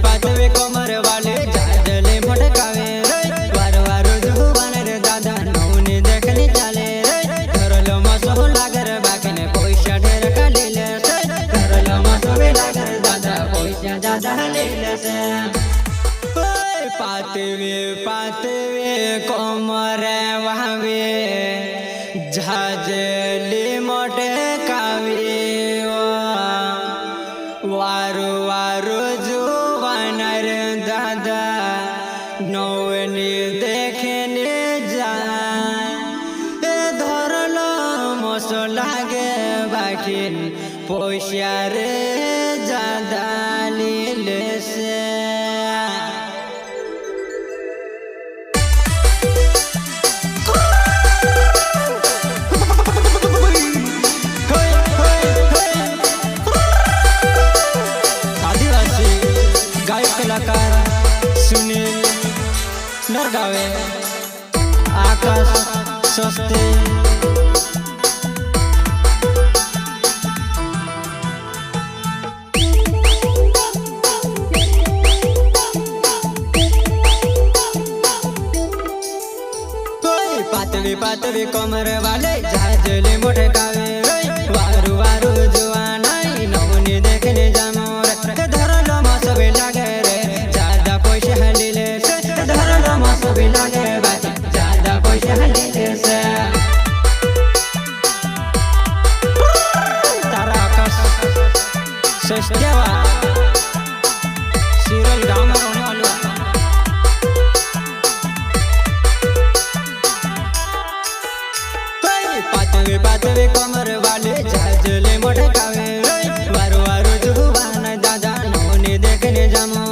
पातवे कमर वाले जाजले भटकावे रे वार वार जुबान रे दादा नौनी देखनी चाले रे घरलो मसो लागर बाकने पैसा ढेर कालीले से घरलो मसो लागर दादा पैसा ज्यादा लेले से पातवे पातवे कमर वावे जाजले मटकावे वारो वारो जुबान रे दादा नौनी देखने जाए धरलो मसो लागे बाकिन पैसा रे ज्यादा लेले से कलाकार सुनील नरगावे आकाश सस्ते पातवे पातवे कमर वाले जाजले मोटकावे वारू वारू जुआन नौनी देखने जामो धरलो मसबे लागे रे ज्यादा पैसा लेले से धरलो मसबे लागे बात ज्यादा पैसा लेले से तारा आकाश सस्तेवा सिरल गाँव में रहने वाले पातवे पातवे कमर वाले जाजले मोटकावे वारो वारो जुबान दादा नौनी देखने जामो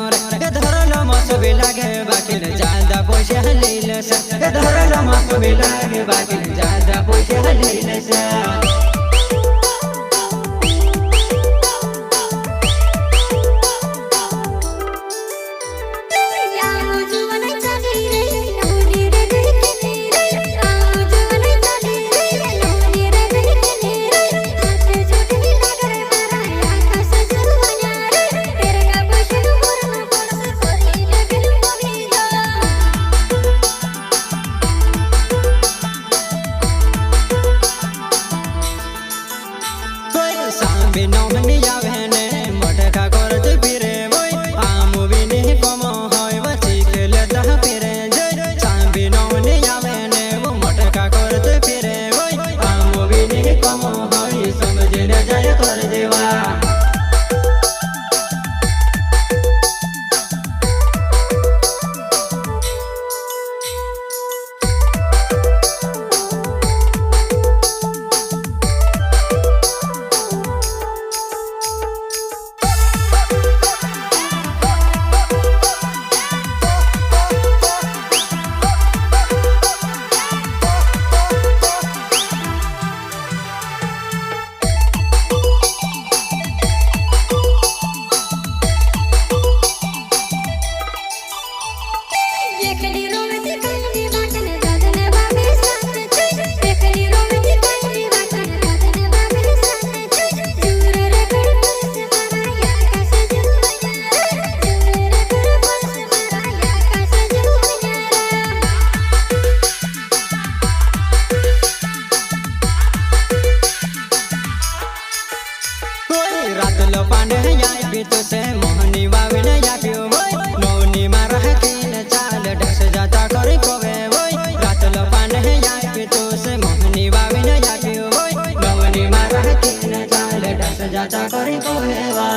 धरलो मसबे लागे बाकी ज्यादा पैसा लेले से धरलो मसबे लागे बाकी ज्यादा पैसा लेले से नौनी आवेने मटका करत फिरे बोय आमु बिनी कम होय बचिक लेता फिरे जय सांबी नौनी आवेने वो मटका करत फिरे बोय आमु बिनी कम होय समझे न जाय कर देवा रातलो पांडे याय पीतो से मोहनी बावे न या पियो बोय नौनी मारा के न चाल ढस जाता करे कोवे बोय रातलो पांडे याय पीतो से मोहनी बावे न या पियो बोय नौनी मारा के न चाल ढस जाता करे कोवे वा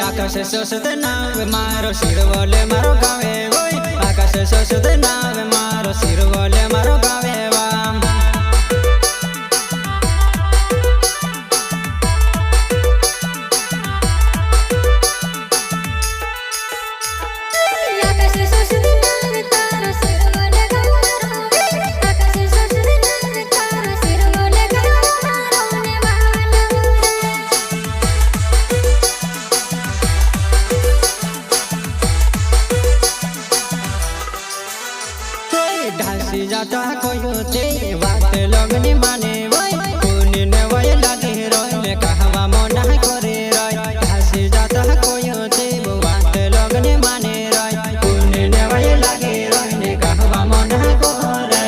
आकाश सोसत नाव मारो सिर बोले मारो गावे बोय आकाश सोसत नाव मारो सिर बोले मारो गावे वाम हसी जाता कोयोते बात लगनी माने वै कोनी ने वै लगे रोय कहवा मन करे रोय हसी जाता कोयोते बात लगनी माने रोय कोनी ने वै लगे रोय कहवा मन करे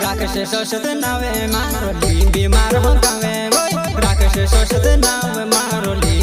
राकेश सोचत नावे मारो ली बीमार हो गावे राकेश सोचत नावे मारो ली